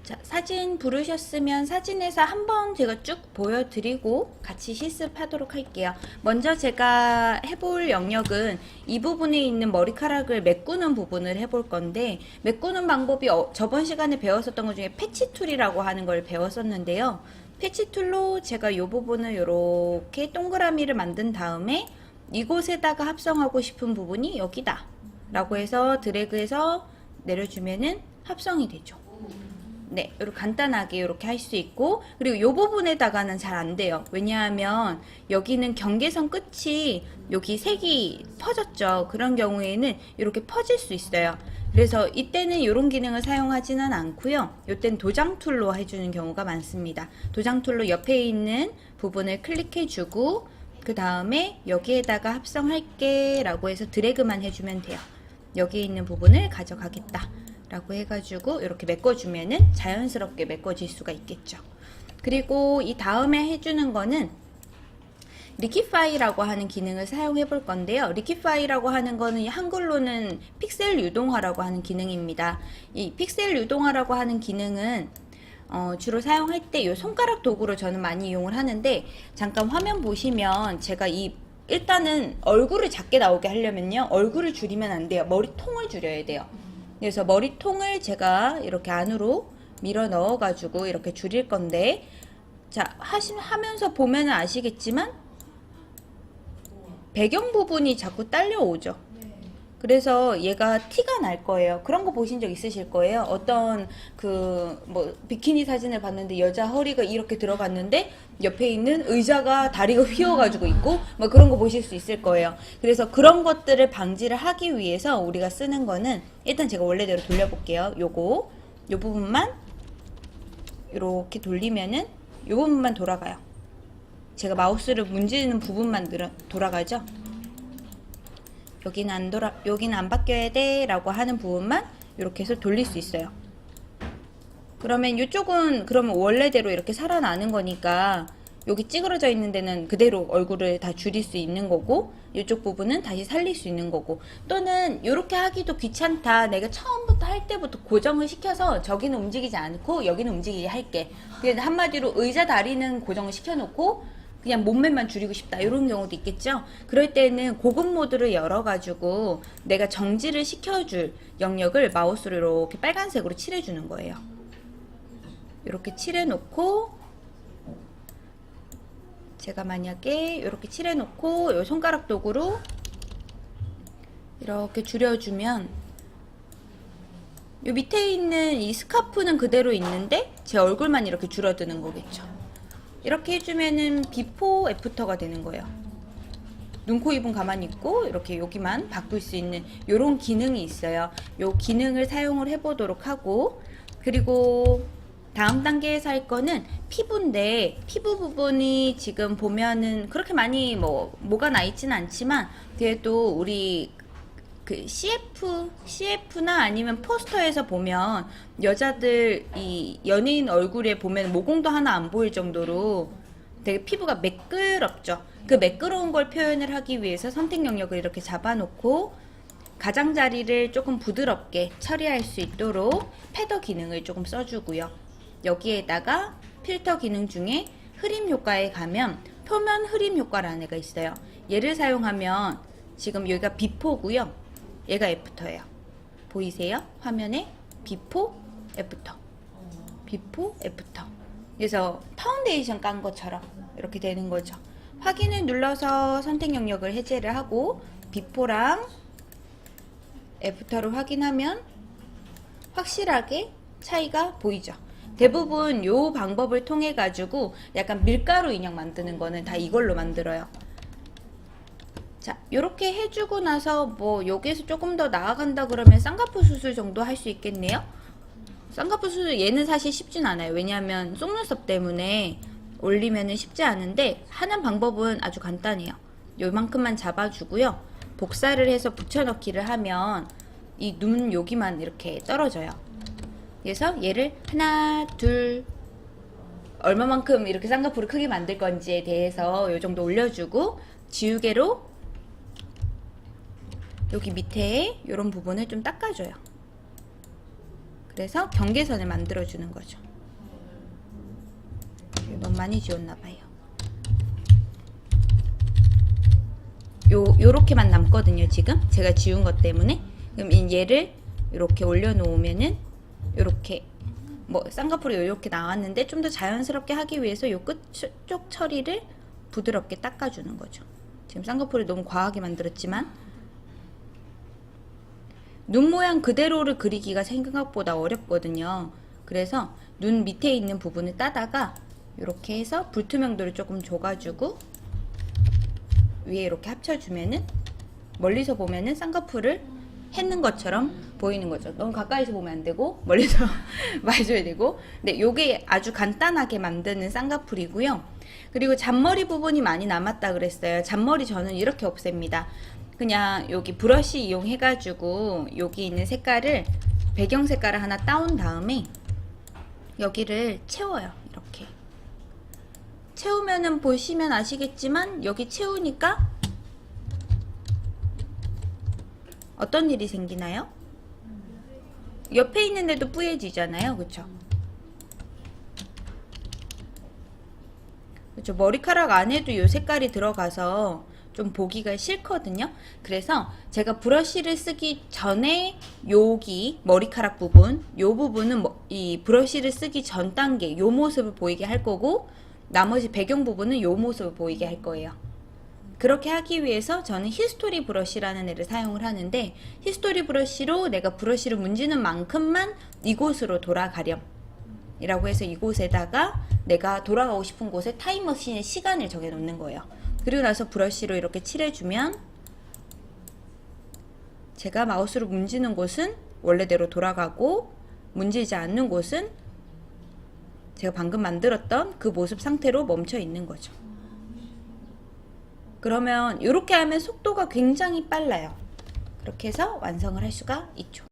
자, 사진 부르셨으면 사진에서 한번 제가 쭉 보여드리고 같이 실습하도록 할게요. 먼저 제가 해볼 영역은 이 부분에 있는 머리카락을 메꾸는 부분을 해볼 건데, 메꾸는 방법이 저번 시간에 배웠었던 것 중에 패치 툴이라고 하는 걸 배웠었는데요. 패치 툴로 제가 이 부분을 이렇게 동그라미를 만든 다음에 이곳에다가 합성하고 싶은 부분이 여기다 라고 해서 드래그해서 내려주면은 합성이 되죠. 네, 이렇게 간단하게 이렇게 할 수 있고, 그리고 이 부분에다가는 잘 안 돼요. 왜냐하면 여기는 경계선 끝이 여기 색이 퍼졌죠. 그런 경우에는 이렇게 퍼질 수 있어요. 그래서 이때는 이런 기능을 사용하지는 않고요. 이때는 도장 툴로 해주는 경우가 많습니다. 도장 툴로 옆에 있는 부분을 클릭해주고, 그 다음에 여기에다가 합성할게 라고 해서 드래그만 해주면 돼요. 여기에 있는 부분을 가져가겠다 라고 해가지고 이렇게 메꿔주면은 자연스럽게 메꿔질 수가 있겠죠. 그리고 이 다음에 해주는 거는 리퀴파이라고 하는 기능을 사용해 볼 건데요. 리퀴파이라고 하는 거는 한글로는 픽셀 유동화라고 하는 기능입니다. 이 픽셀 유동화라고 하는 기능은 주로 사용할 때 이 손가락 도구로 저는 많이 이용을 하는데, 잠깐 화면 보시면 제가 일단은 얼굴을 작게 나오게 하려면요, 얼굴을 줄이면 안 돼요. 머리통을 줄여야 돼요. 그래서 머리통을 제가 이렇게 안으로 밀어 넣어 가지고 이렇게 줄일 건데, 자, 하면서 보면 아시겠지만 배경 부분이 자꾸 딸려오죠. 그래서 얘가 티가 날 거예요. 그런 거 보신 적 있으실 거예요. 어떤 비키니 사진을 봤는데 여자 허리가 이렇게 들어갔는데 옆에 있는 의자가 다리가 휘어가지고 있고 뭐 그런 거 보실 수 있을 거예요. 그래서 그런 것들을 방지를 하기 위해서 우리가 쓰는 거는, 일단 제가 원래대로 돌려볼게요. 요 부분만 이렇게 돌리면은 요 부분만 돌아가요. 제가 마우스를 문지르는 부분만 돌아가죠. 여기는 안 바뀌어야 돼 라고 하는 부분만 이렇게 해서 돌릴 수 있어요. 그러면 이쪽은 그러면 원래대로 이렇게 살아나는 거니까 여기 찌그러져 있는 데는 그대로 얼굴을 다 줄일 수 있는 거고, 이쪽 부분은 다시 살릴 수 있는 거고, 또는 이렇게 하기도 귀찮다, 내가 처음부터 할 때부터 고정을 시켜서 저기는 움직이지 않고 여기는 움직이게 할게, 그냥 한마디로 의자 다리는 고정을 시켜놓고 그냥 몸매만 줄이고 싶다, 이런 경우도 있겠죠. 그럴 때는 고급 모드를 열어가지고 내가 정지를 시켜줄 영역을 마우스로 이렇게 빨간색으로 칠해주는 거예요. 이렇게 칠해놓고, 제가 만약에 이렇게 칠해놓고 이 손가락 도구로 이렇게 줄여주면 이 밑에 있는 이 스카프는 그대로 있는데 제 얼굴만 이렇게 줄어드는 거겠죠. 이렇게 해주면은 비포 애프터가 되는 거예요. 눈, 코, 입은 가만히 있고 이렇게 여기만 바꿀 수 있는 이런 기능이 있어요. 이 기능을 사용을 해보도록 하고, 그리고 다음 단계에서 할 거는 피부인데, 피부 부분이 지금 보면은 그렇게 많이 뭐가 나 있지는 않지만, 그래도 우리 그 CF나 아니면 포스터에서 보면 여자들 이 연예인 얼굴에 보면 모공도 하나 안 보일 정도로 되게 피부가 매끄럽죠. 그 매끄러운 걸 표현을 하기 위해서 선택 영역을 이렇게 잡아놓고 가장자리를 조금 부드럽게 처리할 수 있도록 패더 기능을 조금 써주고요. 여기에다가 필터 기능 중에 흐림 효과에 가면 표면 흐림 효과라는 애가 있어요. 얘를 사용하면 지금 여기가 비포고요. 얘가 애프터예요. 보이세요? 화면에 비포, 애프터, 비포, 애프터. 그래서 파운데이션 깐 것처럼 이렇게 되는 거죠. 확인을 눌러서 선택 영역을 해제를 하고 비포랑 애프터를 확인하면 확실하게 차이가 보이죠. 대부분 요 방법을 통해 가지고 약간 밀가루 인형 만드는 거는 다 이걸로 만들어요. 자, 요렇게 해주고 나서 여기에서 조금 더 나아간다 그러면 쌍꺼풀 수술 정도 할 수 있겠네요. 쌍꺼풀 수술, 얘는 사실 쉽진 않아요. 왜냐하면 속눈썹 때문에 올리면은 쉽지 않은데, 하는 방법은 아주 간단해요. 요만큼만 잡아주고요, 복사를 해서 붙여넣기를 하면 이 눈 여기만 이렇게 떨어져요. 그래서 얘를 하나, 둘, 얼마만큼 이렇게 쌍꺼풀을 크게 만들 건지에 대해서 요 정도 올려주고, 지우개로 여기 밑에 이런 부분을 좀 닦아줘요. 그래서 경계선을 만들어 주는 거죠. 너무 많이 지웠나 봐요. 요렇게만 남거든요. 지금 제가 지운 것 때문에. 그럼 얘를 이렇게 올려놓으면은 요렇게 뭐 쌍꺼풀이 이렇게 나왔는데 좀 더 자연스럽게 하기 위해서 요 끝쪽 처리를 부드럽게 닦아주는 거죠. 지금 쌍꺼풀이 너무 과하게 만들었지만 눈 모양 그대로를 그리기가 생각보다 어렵거든요. 그래서 눈 밑에 있는 부분을 따다가 이렇게 해서 불투명도를 조금 줘가지고 위에 이렇게 합쳐주면은 멀리서 보면은 쌍꺼풀을 했는 것처럼 보이는 거죠. 너무 가까이서 보면 안 되고 멀리서 봐줘야 되고. 근데 요게 아주 간단하게 만드는 쌍꺼풀이고요. 그리고 잔머리 부분이 많이 남았다 그랬어요. 잔머리 저는 이렇게 없앱니다. 그냥 여기 브러쉬 이용해가지고 여기 있는 색깔을 배경 색깔을 하나 따온 다음에 여기를 채워요. 이렇게 채우면은 보시면 아시겠지만 여기 채우니까 어떤 일이 생기나요? 옆에 있는 데도 뿌얘지잖아요. 그쵸? 그쵸? 머리카락 안에도 이 색깔이 들어가서 좀 보기가 싫거든요. 그래서 제가 브러쉬를 쓰기 전에 여기 머리카락 부분, 요 부분은 이 브러쉬를 쓰기 전 단계 요 모습을 보이게 할 거고, 나머지 배경 부분은 요 모습을 보이게 할 거예요. 그렇게 하기 위해서 저는 히스토리 브러쉬라는 애를 사용을 하는데, 히스토리 브러쉬로 내가 브러쉬를 문지는 만큼만 이곳으로 돌아가렴 이라고 해서 이곳에다가 내가 돌아가고 싶은 곳에 타임머신의 시간을 정해 놓는 거예요. 그리고 나서 브러쉬로 이렇게 칠해주면 제가 마우스로 문지는 곳은 원래대로 돌아가고, 문지지 않는 곳은 제가 방금 만들었던 그 모습 상태로 멈춰 있는 거죠. 그러면 이렇게 하면 속도가 굉장히 빨라요. 그렇게 해서 완성을 할 수가 있죠.